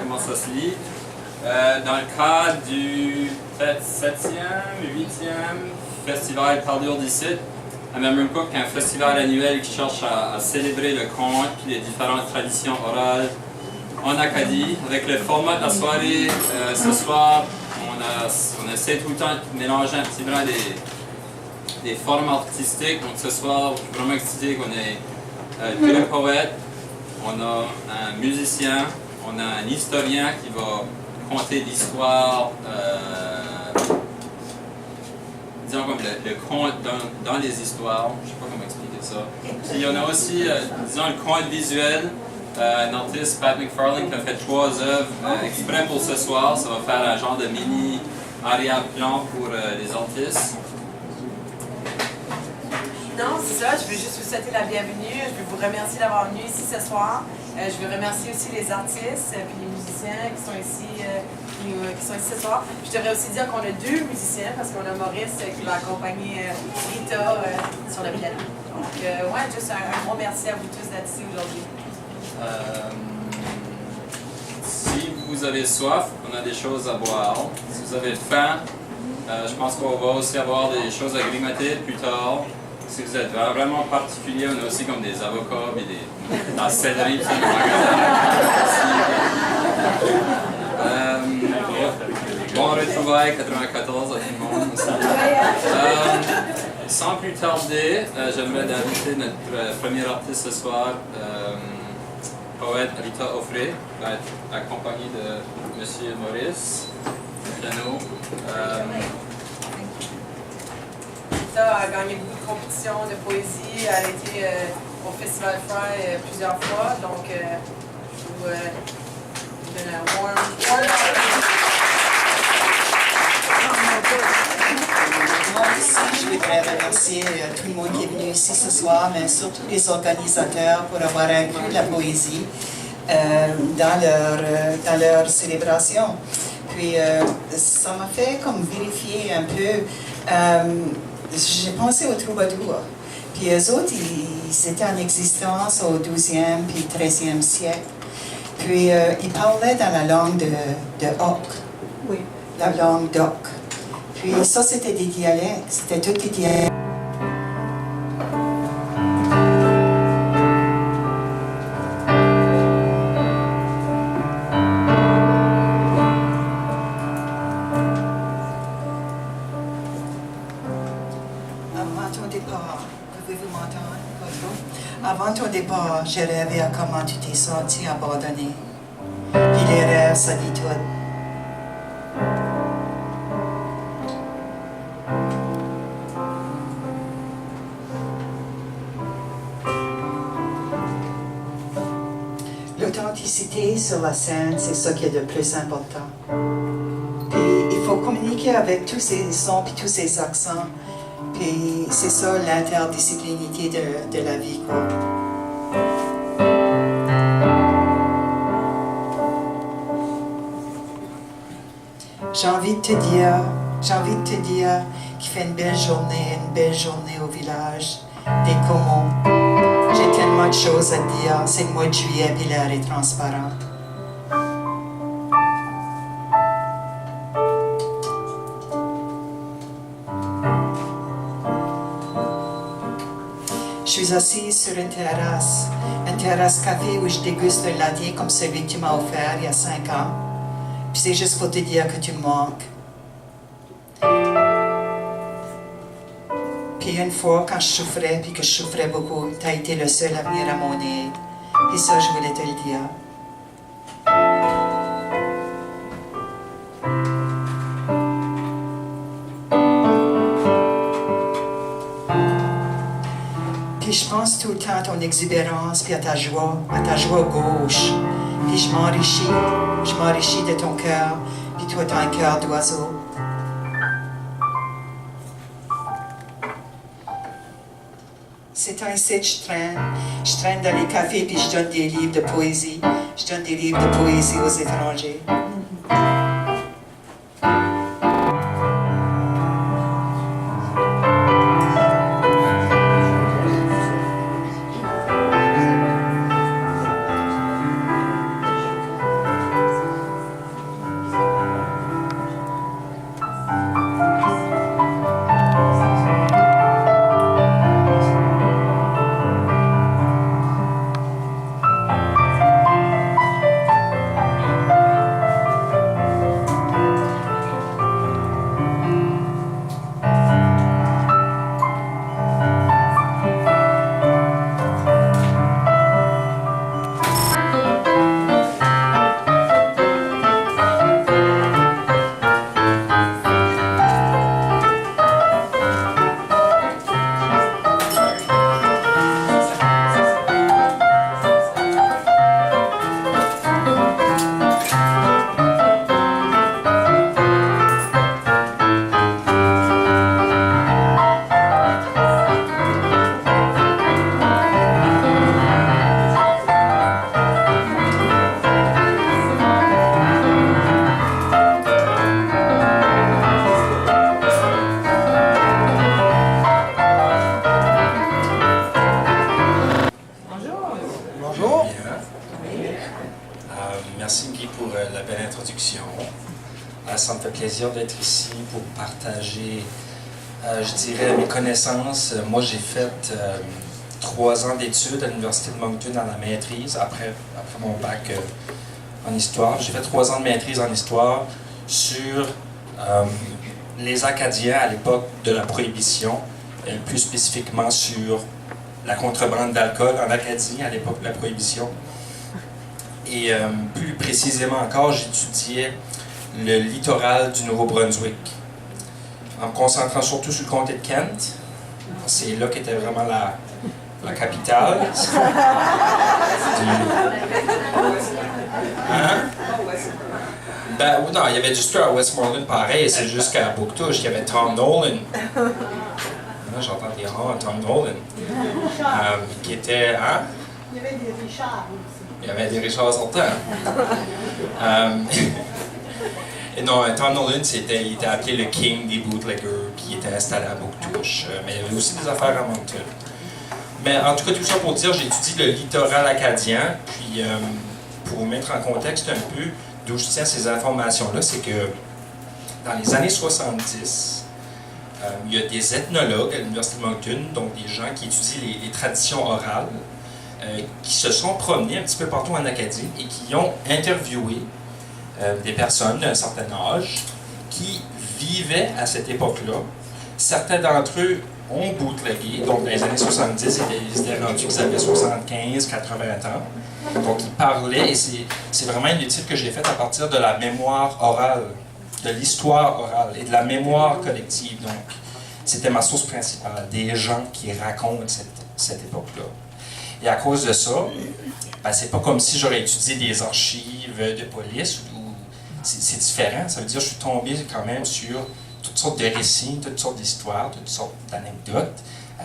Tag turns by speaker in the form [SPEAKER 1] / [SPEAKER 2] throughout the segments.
[SPEAKER 1] comment ça se lit. Dans le cadre du peut-être 7e, 8e Festival Parlure d'ici, à Memramcook, un festival annuel qui cherche à célébrer le conte et les différentes traditions orales en Acadie. Avec le format de la soirée, ce soir, on essaie tout le temps de mélanger un petit peu des formes artistiques. Donc ce soir, je suis vraiment excité qu'on ait deux poètes, on a un musicien, on a un historien qui va conter l'histoire, disons comme le conte dans les histoires, je ne sais pas comment expliquer ça. Puis on a aussi, disons, le conte visuel, un artiste, Pat McFarlane, qui a fait 3 œuvres exprès pour ce soir. Ça va faire un genre de mini arrière-plan pour les artistes.
[SPEAKER 2] Non, c'est ça, je veux juste vous souhaiter la bienvenue. Je veux vous remercier d'avoir venu ici ce soir. Je veux remercier aussi les artistes et les musiciens qui sont ici ce soir. Je devrais aussi dire qu'on a 2 musiciens parce qu'on a Maurice qui va accompagner Rita sur le piano. Donc, ouais, juste un gros merci à vous tous d'être ici aujourd'hui.
[SPEAKER 1] Si vous avez soif, on a des choses à boire. Si vous avez faim, je pense qu'on va aussi avoir des choses à grignoter plus tard. Si vous êtes vraiment particulier, on a aussi comme des avocats et de la céleri. Bon retrouvailles 94 à tout le monde aussi. Sans plus tarder, j'aimerais inviter notre premier artiste ce soir, poète Rita Offray, qui va être accompagné de M. Maurice, piano.
[SPEAKER 2] Rita a gagné beaucoup de compétitions de poésie, elle a été au Festival Fry plusieurs fois, donc je vous donne un warm
[SPEAKER 3] Moi aussi, je voudrais remercier tout le monde qui est venu ici ce soir, mais surtout les organisateurs pour avoir inclus la poésie dans leur célébration. Puis ça m'a fait comme vérifier un peu, j'ai pensé aux troubadours. Puis eux autres, ils étaient en existence au 12e puis 13e siècle. Puis ils parlaient dans la langue de Hoc, oui, la langue d'Hoc. Puis ça, c'était des dialectes, c'était tous des dialectes. Avant ton départ, pouvez-vous m'entendre? Avant ton départ, j'ai rêvé à comment tu t'es senti abandonné. Puis les rêves, ça dit tout. L'authenticité sur la scène, c'est ça qui est le plus important. Puis il faut communiquer avec tous ces sons et tous ces accents. Puis c'est ça l'interdisciplinarité de la vie, quoi. J'ai envie de te dire qu'il fait une belle journée au village des Comons. J'ai tellement de choses à dire, c'est le mois de juillet et l'air est transparent. Je suis assise sur une terrasse café où je déguste un latte comme celui que tu m'as offert il y a 5 ans. Puis c'est juste pour te dire que tu me manques. Puis une fois, quand je souffrais, puis que je souffrais beaucoup, tu as été le seul à venir à mon aide. Puis ça, je voulais te le dire. Puis je pense tout le temps à ton exubérance, puis à ta joie gauche. Puis je m'enrichis de ton cœur, puis toi tu as un cœur d'oiseau. C'est ainsi que je traîne dans les cafés, puis je donne des livres de poésie. Je donne des livres de poésie aux étrangers.
[SPEAKER 4] Merci Guy pour la belle introduction. Ça me fait plaisir d'être ici pour partager, je dirais, mes connaissances. Moi, j'ai fait 3 ans d'études à l'Université de Moncton à la maîtrise, après mon bac en histoire. J'ai fait 3 ans de maîtrise en histoire sur les Acadiens à l'époque de la Prohibition, et plus spécifiquement sur la contrebande d'alcool en Acadie à l'époque de la Prohibition. Et plus précisément encore, j'étudiais le littoral du Nouveau-Brunswick, en me concentrant surtout sur le comté de Kent. C'est là qu'était vraiment la capitale. Hein? Ben, non, il y avait du stuff à Westmoreland pareil, c'est juste qu'à Bouctouche, il y avait Tom Nolan. Là, j'entends des Tom Nolan. Qui était. Hein?
[SPEAKER 5] Il y avait des Richards aussi.
[SPEAKER 4] Il y avait des Richards sortants. Et non, Tom Nolan, il était appelé le King des bootleggers, puis il était installé à Bouctouche. Mais il y avait aussi des affaires à Moncton. Mais en tout cas, tout ça pour dire, j'ai étudié le littoral acadien, puis pour vous mettre en contexte un peu d'où je tiens ces informations-là, c'est que dans les années 70, il y a des ethnologues à l'Université de Moncton, donc des gens qui étudient les traditions orales, qui se sont promenés un petit peu partout en Acadie et qui ont interviewé des personnes d'un certain âge qui vivaient à cette époque-là. Certains d'entre eux ont bootlegué, donc dans les années 70, ils étaient rendus qu'ils avaient 75, 80 ans. Donc ils parlaient, et c'est vraiment une étude que j'ai faite à partir de la mémoire orale, de l'histoire orale et de la mémoire collective. Donc c'était ma source principale, des gens qui racontent cette époque-là. Et à cause de ça, ben, c'est pas comme si j'aurais étudié des archives de police, ou c'est différent. Ça veut dire que je suis tombé quand même sur toutes sortes de récits, toutes sortes d'histoires, toutes sortes d'anecdotes,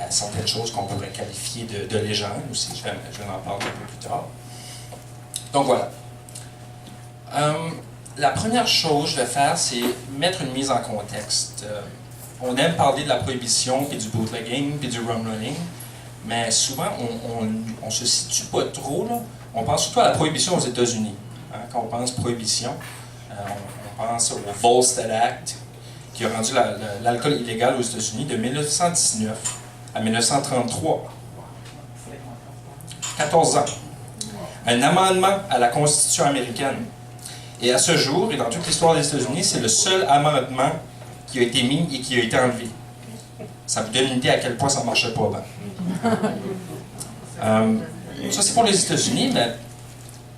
[SPEAKER 4] certaines choses qu'on pourrait qualifier de légendes aussi. Je vais en parler un peu plus tard. Donc voilà. La première chose que je vais faire, c'est mettre une mise en contexte. On aime parler de la prohibition, puis du bootlegging, puis du rum running, mais souvent, on se situe pas trop, là. On pense surtout à la prohibition aux États-Unis. Hein, quand on pense prohibition, on pense au Volstead Act, qui a rendu l'alcool illégal aux États-Unis de 1919 à 1933. 14 ans. Un amendement à la Constitution américaine. Et à ce jour, et dans toute l'histoire des États-Unis, c'est le seul amendement qui a été mis et qui a été enlevé. Ça vous donne une idée à quel point ça ne marchait pas bien. Ça, c'est pour les États-Unis, mais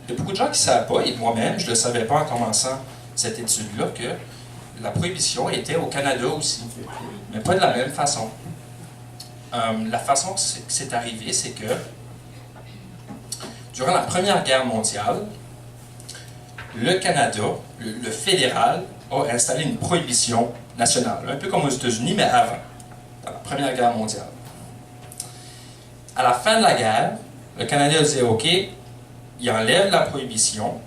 [SPEAKER 4] il y a beaucoup de gens qui ne savent pas, et moi-même, je ne le savais pas en commençant cette étude-là, que la prohibition était au Canada aussi, mais pas de la même façon. La façon que c'est arrivé, c'est que durant la Première Guerre mondiale, le Canada, le fédéral, a installé une prohibition nationale, un peu comme aux États-Unis, mais avant, dans la Première Guerre mondiale. À la fin de la guerre, le Canada disait OK, il enlève la prohibition,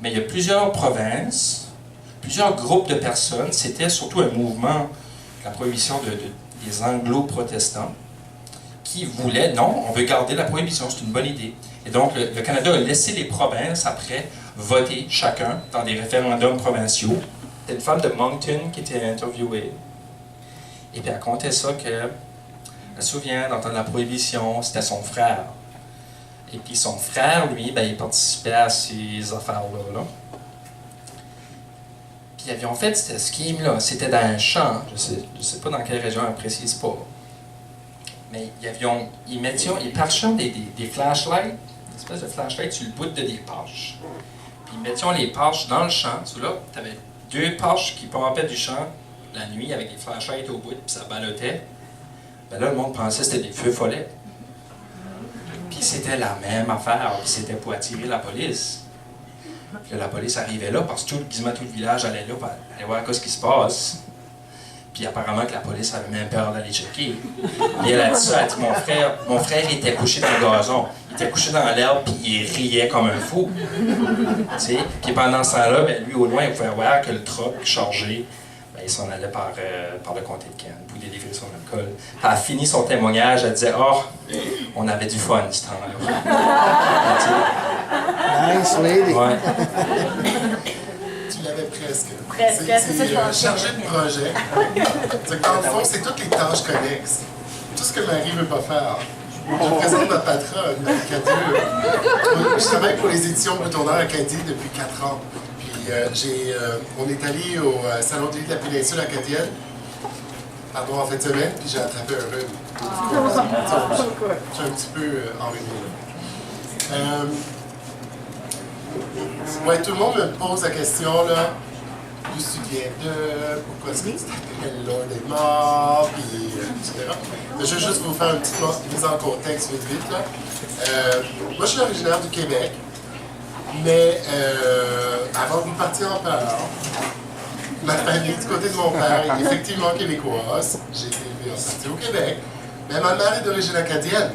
[SPEAKER 4] mais il y a plusieurs provinces, plusieurs groupes de personnes, c'était surtout un mouvement, la prohibition des anglo-protestants, qui voulaient, non, on veut garder la prohibition, c'est une bonne idée. Et donc, le Canada a laissé les provinces, après, voter chacun dans des référendums provinciaux. C'était une femme de Moncton qui était interviewée. Et puis elle contait ça que, elle se souvient d'entendre la prohibition, c'était son frère. Et puis son frère, lui, ben, il participait à ces affaires-là. Là. Puis ils avaient fait ce scheme-là, c'était dans un champ, je sais pas dans quelle région, elle ne précise pas. Mais ils parchaient des flashlights, une espèce de flashlight sur le bout de des pâches. Puis ils mettions les pâches dans le champ. Là, tu avais 2 pâches qui pompaient du champ la nuit avec des flashlights au bout, puis ça ballottait. Ben là, le monde pensait que c'était des feux follets. Puis c'était la même affaire, puis c'était pour attirer la police. Puis là, la police arrivait là, parce que quasiment tout le village allait là pour aller voir ce qui se passe. Puis apparemment que la police avait même peur d'aller checker. Et elle a dit ça, elle a dit, mon frère était couché dans le gazon. Il était couché dans l'herbe, puis il riait comme un fou. T'sais? Puis pendant ce temps-là, ben, lui, au loin, il pouvait voir que le truck chargé, ben, il s'en allait par le comté de Kent pour délivrer son alcool. Puis elle a fini son témoignage, elle disait « Oh, on avait du fun ce temps-là. »
[SPEAKER 6] Nice lady.
[SPEAKER 1] Ouais.
[SPEAKER 7] Tu l'avais presque.
[SPEAKER 2] Presque, c'est ça que je pensais.
[SPEAKER 7] Chargé de projet. C'est que dans le fond, c'est toutes les tâches connexes. Tout ce que Marie ne veut pas faire. Je présente ma patronne, Cadia. Je travaille pour les éditions Retourneurs Acadie depuis 4 ans. Puis on est allé au Salon de l'île de la péninsule acadienne, pardon, en fin de semaine, puis j'ai attrapé un rhume. Je suis un petit peu enrhumé là. Ouais, tout le monde me pose la question là. D'où tu viens de, pourquoi est-ce que tu t'appelles Lord est mort, puis etc. Je vais juste vous faire une petite mise en contexte vite là. Moi je suis originaire du Québec, mais avant de partir en peur, ma famille du côté de mon père est effectivement québécoise. J'ai été élevé en partie au Québec, mais ma mère est d'origine acadienne.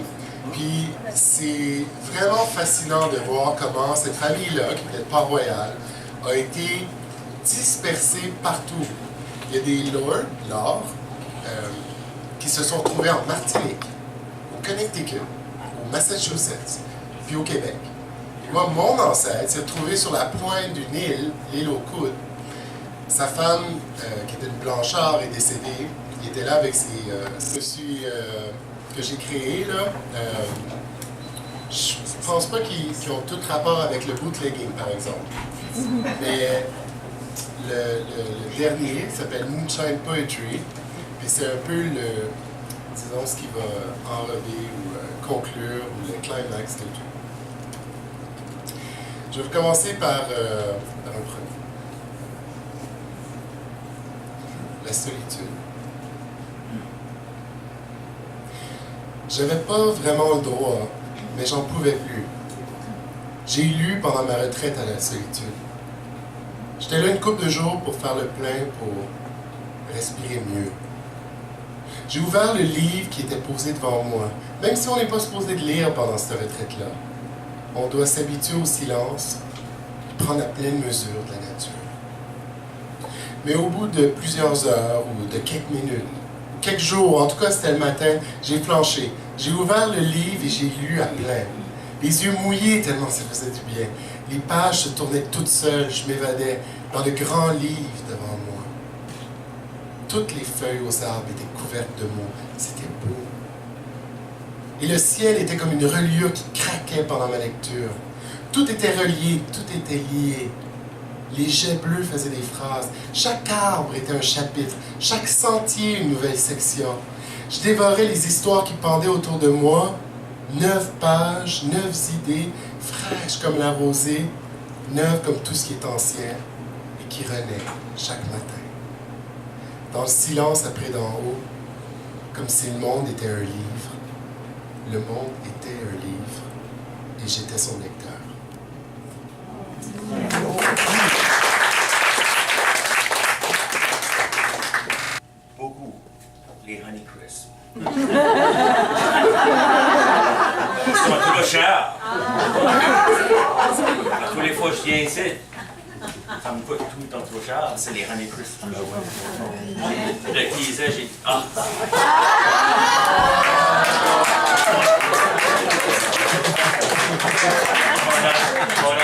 [SPEAKER 7] Puis c'est vraiment fascinant de voir comment cette famille-là, qui n'est pas royale, a été dispersés partout. Il y a des lords, qui se sont retrouvés en Martinique, au Connecticut, au Massachusetts, puis au Québec. Et moi, mon ancêtre s'est retrouvé sur la pointe d'une île, l'île aux Coudes. Sa femme, qui était une Blanchard, est décédée. Il était là avec ses... que j'ai créé, là. Je pense pas qu'ils ont tout rapport avec le bootlegging, par exemple. Mais le dernier s'appelle Moonshine Poetry, puis c'est un peu disons, ce qui va enrober ou conclure ou le climax de tout. Je vais commencer par un premier. La solitude. J'avais pas vraiment le droit, mais j'en pouvais plus. J'ai lu pendant ma retraite à la solitude. J'étais là une couple de jours pour faire le plein, pour respirer mieux. J'ai ouvert le livre qui était posé devant moi. Même si on n'est pas supposé de lire pendant cette retraite-là, on doit s'habituer au silence et prendre la pleine mesure de la nature. Mais au bout de plusieurs heures ou de quelques minutes, quelques jours, en tout cas c'était le matin, j'ai flanché. J'ai ouvert le livre et j'ai lu à plein. Les yeux mouillés tellement ça faisait du bien. Les pages se tournaient toutes seules, je m'évadais dans de grands livres devant moi. Toutes les feuilles aux arbres étaient couvertes de mots. C'était beau. Et le ciel était comme une reliure qui craquait pendant ma lecture. Tout était relié, tout était lié. Les jets bleus faisaient des phrases. Chaque arbre était un chapitre. Chaque sentier une nouvelle section. Je dévorais les histoires qui pendaient autour de moi. 9 pages, 9 idées, fraîches comme la rosée, neuves comme tout ce qui est ancien et qui renaît chaque matin. Dans le silence après d'en haut, comme si le monde était un livre. Le monde était un livre et j'étais son lecteur.
[SPEAKER 8] Beaucoup, les Honeycrisp. Ils sont trop chers. Tous les fois que je viens ici, ça me coûte tout le temps trop cher. C'est les Honeycrisp. Je disais, j'ai dit, ah!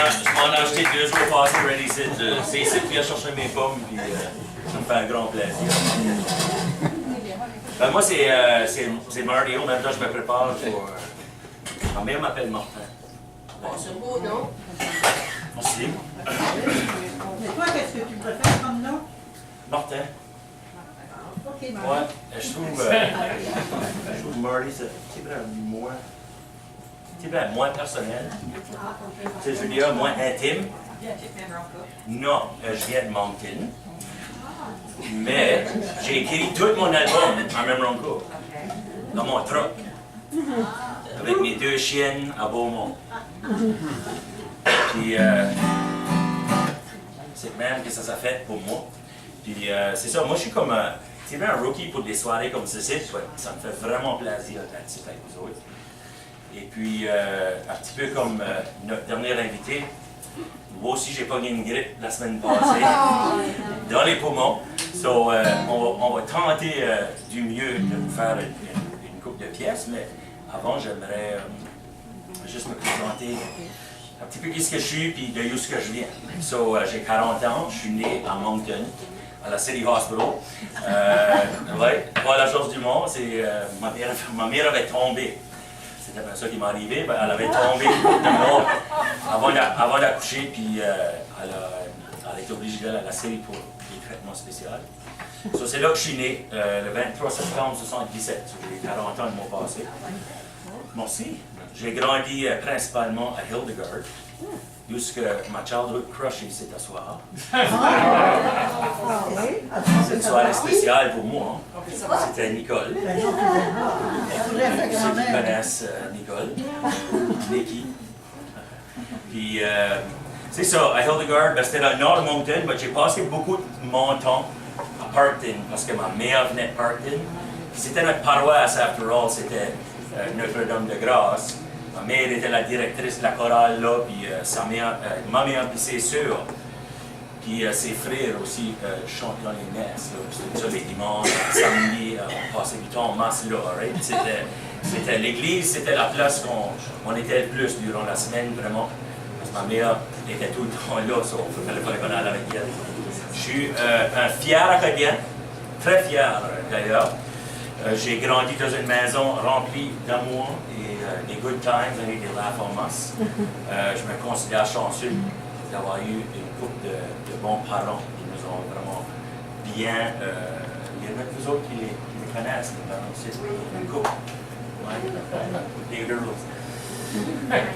[SPEAKER 8] Je m'en ai acheté 2 jours passés, ready. C'est ici que je viens chercher mes pommes, puis ça me fait un grand plaisir. Ben moi, c'est mardi. Maintenant, je me prépare pour... Ma mère m'appelle Martin.
[SPEAKER 5] C'est beau, non?
[SPEAKER 8] Merci.
[SPEAKER 5] Mais toi, qu'est-ce que tu préfères comme nom?
[SPEAKER 8] Martin.
[SPEAKER 5] Ok, Martin.
[SPEAKER 8] Ouais, je trouve Marty, c'est vraiment moins personnel. C'est, je veux dire, moins intime. Non, je viens de Moncton. Mais j'ai écrit tout mon album en même Ronco. Dans mon truck. Avec mes 2 chiennes à Beaumont. Puis, c'est même que ça s'est fait pour moi. Puis, c'est ça, moi je suis comme un rookie pour des soirées comme ceci. Ça me fait vraiment plaisir d'être ici avec vous autres. Et puis, un petit peu comme notre dernier invité, moi aussi j'ai pogné une grippe la semaine passée dans les poumons. So, on va tenter du mieux de vous faire une couple de pièces, mais avant j'aimerais juste me présenter. un petit peu qui ce que je suis, puis de où ce que je viens. So, j'ai 40 ans, je suis né à Moncton, à la City Hospital. Ouais, pas à la Georges Dumont, c'est ma mère avait tombé. C'était pas ça qui m'est arrivé, ben, elle avait tombé de mort avant d'accoucher, puis elle a été obligée d'aller à la City pour des traitements spéciaux. So, c'est là que je suis né, le 23 septembre 1977. So, j'ai 40 ans le mois passé. Merci. J'ai grandi principalement à Hildegard, jusqu'à ma childhood crush ici ce soir. C'est une soirée spéciale pour moi. C'était Nicole. Ceux qui connaissent Nicole. Nikki. Puis, c'est ça, à Hildegard, ben, c'était dans le nord de Moncton, mais j'ai passé beaucoup de mon temps à Parkton, parce que ma mère venait de Parkton. C'était notre paroisse, after all, c'était Notre-Dame-de-Grâce. Ma mère était la directrice de la chorale là, puis ma mère et ses sœurs, puis ses frères aussi chantent dans les messes. C'était ça les dimanches, les samedis, on passait du temps en masse là. Right? C'était l'église, c'était la place qu'on était le plus durant la semaine, vraiment. Parce que ma mère était tout le temps là, so il fallait qu'on aille avec elle. Je suis un fier Acadien, très fier d'ailleurs. J'ai grandi dans une maison remplie d'amour et des good times avec des laughs en masse. Je me considère chanceux d'avoir eu une couple de bons parents qui nous ont vraiment bien. Il y en a de vous autres qui les connaissent, les parents aussi. Une couple. Ouais. Des girls.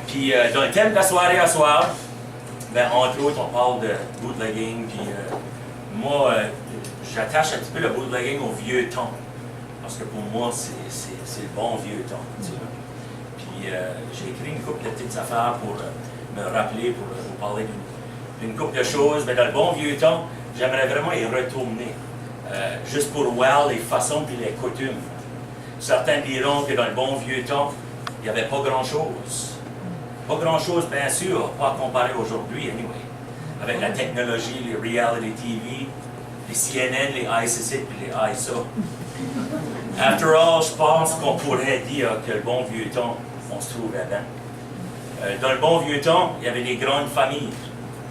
[SPEAKER 8] Puis dans le thème de la soirée à soir, ben, entre autres, on parle de bootlegging. Puis moi, j'attache un petit peu le bootlegging au vieux temps. Parce que pour moi, c'est le bon vieux temps. Tu sais. Puis j'ai écrit une couple de petites affaires pour me rappeler, pour vous parler d'une couple de choses. Mais dans le bon vieux temps, j'aimerais vraiment y retourner. Juste pour voir les façons et les coutumes. Certains diront que dans le bon vieux temps, il n'y avait pas grand-chose. Pas grand-chose, bien sûr, pas comparé aujourd'hui, anyway. Avec la technologie, les reality TV, les CNN, les ICC et les ISA. After all, je pense qu'on pourrait dire que le bon vieux temps, on se trouvait bien. Dans le bon vieux temps, il y avait des grandes familles.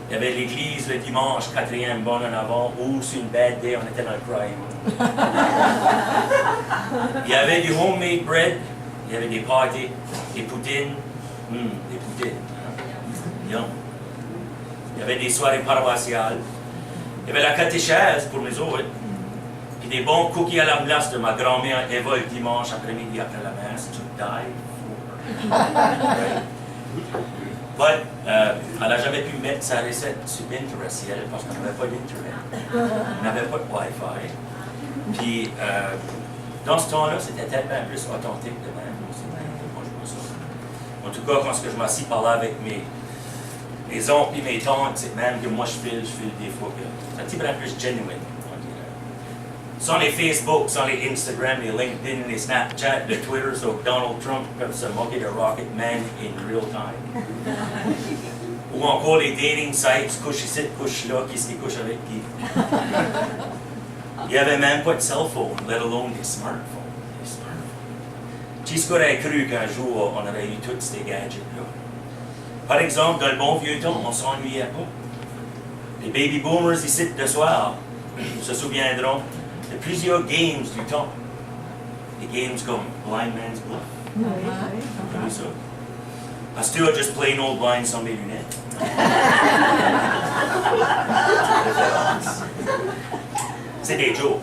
[SPEAKER 8] Il y avait l'église le dimanche, 4e bon en avant, ou sur une bad day, on était dans le prime. Il y avait du homemade bread, il y avait des pâtés, des poutines. Des poutines. Hein? Il y avait des soirées paroissiales. Il y avait la catéchèse pour les autres. Puis des bons cookies à la glace de ma grand-mère Eva le dimanche après-midi après la messe. To die for. But, elle n'a jamais pu mettre sa recette sur Pinterest, elle, parce qu'on n'avait pas d'Internet. On n'avait pas de Wi-Fi. Puis, dans ce temps-là, c'était tellement plus authentique de même. Moi, je pense ça. En tout cas, quand je m'assis par là avec mes oncles et mes tantes, c'est même que moi je file des fois. C'est un petit peu plus genuine. Sans les Facebook, sans les Instagram, les LinkedIn, les Snapchat, le Twitter, so Donald Trump peut se moquer de Rocket Man in real time. Ou encore les dating sites, couche ici, couche là, qui se couche avec qui. Il n'y avait même pas de cell phone, let alone des smartphones. Qui se aurait cru qu'un jour on aurait eu tous ces gadgets-là? Par exemple, dans le bon vieux temps, on ne s'ennuyait pas. Les baby boomers ici de soir se souviendront de plusieurs games du temps. Des games comme Blind Man's Bluff. Vous connaissez ça? Pasteur, just plain old blind sans mes lunettes. C'est des jokes.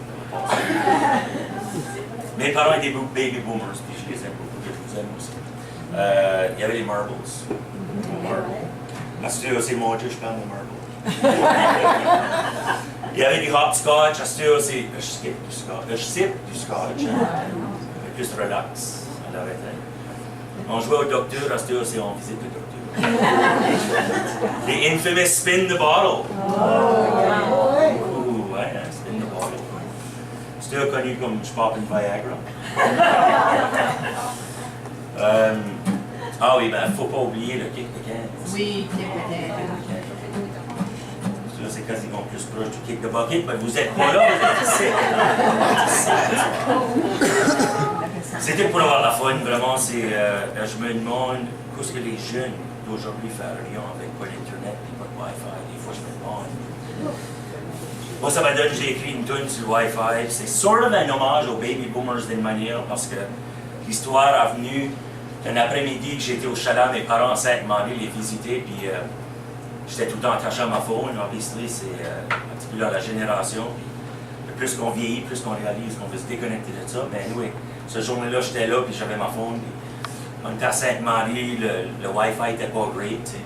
[SPEAKER 8] Mes parents étaient baby boomers, puis je les aime beaucoup, je vous aime aussi. Il y avait les marbles. Pasteur, c'est mon Dieu, je parle de marbles. Il y avait du hopscotch, Pasteur, c'est. Je skip du scotch. Plus relax, à l'arrêter. On jouait au docteur, Pasteur, c'est on visite le docteur. Les infamous spin the bottle. Ouh, ouais, spin the bottle. C'était connu comme je pop une Viagra. Ah oui, ben, il ne faut pas oublier le kick the can.
[SPEAKER 5] Oui,
[SPEAKER 8] C'est quasiment plus proche du kick the bucket, mais vous n'êtes pas là, vous êtes ici. C'était pour avoir la fun, vraiment. Je me demande qu'est-ce que les jeunes d'aujourd'hui faire rien avec pas d'Internet et pas de Wi-Fi. Des fois, je me demande. Moi, ça m'a donné, j'ai écrit une tune sur le Wi-Fi. C'est sort of un hommage aux baby boomers d'une manière parce que l'histoire a venu un après-midi que j'étais au chalet, mes parents m'ont allé les visiter, puis j'étais tout le temps attaché à ma phone. Obviously, c'est un petit peu dans la génération. Puis, plus qu'on vieillit, plus qu'on réalise qu'on veut se déconnecter de ça. Mais anyway, ce jour-là, j'étais là, puis j'avais ma phone. Puis, on était à Sainte-Marie, le Wi-Fi était pas great. Tu sais.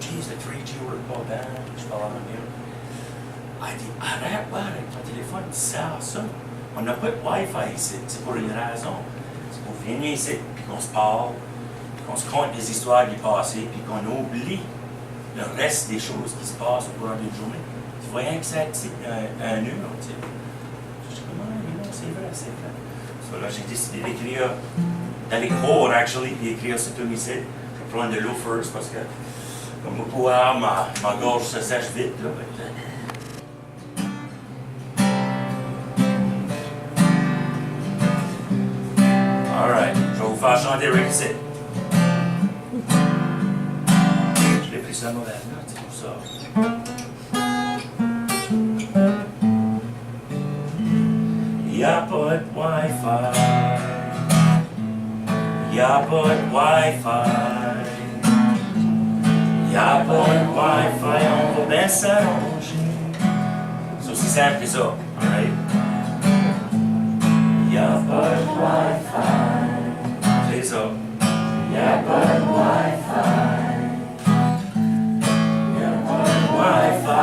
[SPEAKER 8] Jeez, le 3G work pas bien. Je parlais à ma mère. Elle dit, arrête, avec ton téléphone, tu sers à ça. On n'a pas de Wi-Fi ici, c'est pour une raison. C'est pour venir ici, puis qu'on se parle, puis qu'on se conte des histoires du passé, puis qu'on oublie le reste des choses qui se passent au cours d'une journée. Tu vois rien que ça un mur, tu sais. Je dis, comment, non, c'est vrai, c'est vrai. So là, j'ai décidé d'écrire, d'aller court, actually, puis écrire ce tune ici. Je vais prendre de l'eau first, parce que, comme vous pouvez voir, ma gorge se sèche vite, là. Alright, je vais vous faire chanter Rick ici. Je l'ai pris ça à mauvaise note, c'est pour ça. Y'a pas de Wi-Fi. Y'a pas de Wi-Fi. Y'a pas de Wi-Fi, on va bien s'arranger. C'est aussi simple que ça, alright? Y'a pas de Wi-Fi. C'est ça. Y'a pas de Wi-Fi. Y'a pas de Wi-Fi.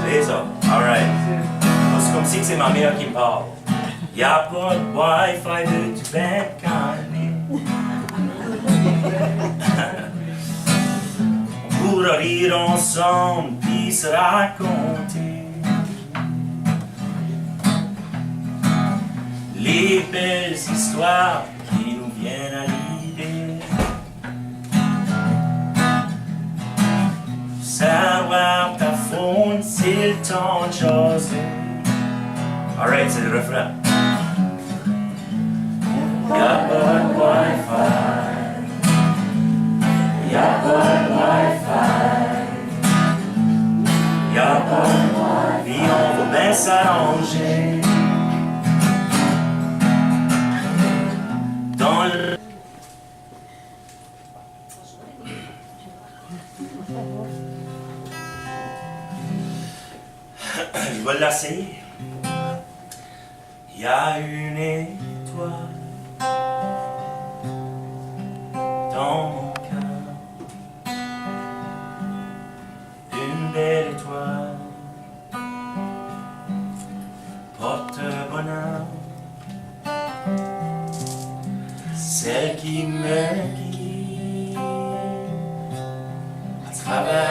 [SPEAKER 8] C'est ça. Alright. C'est comme si c'est ma mère qui me parle. Y'a pas de Wi-Fi, veux-tu bien te calmer? On pourra rire ensemble, puis se raconter les belles histoires qui nous viennent à l'idée. Savoir ta faune, c'est le temps de jaser. Alright, c'est le refrain. Y'a pas de Wi-Fi. Y'a pas de Wi-Fi. Y'a pas de Wi-Fi. Puis on va bien s'arranger. Dans le... Je vais l'essayer. Il y a une étoile dans mon cœur, une belle étoile, porte-bonheur, celle qui me guide à travers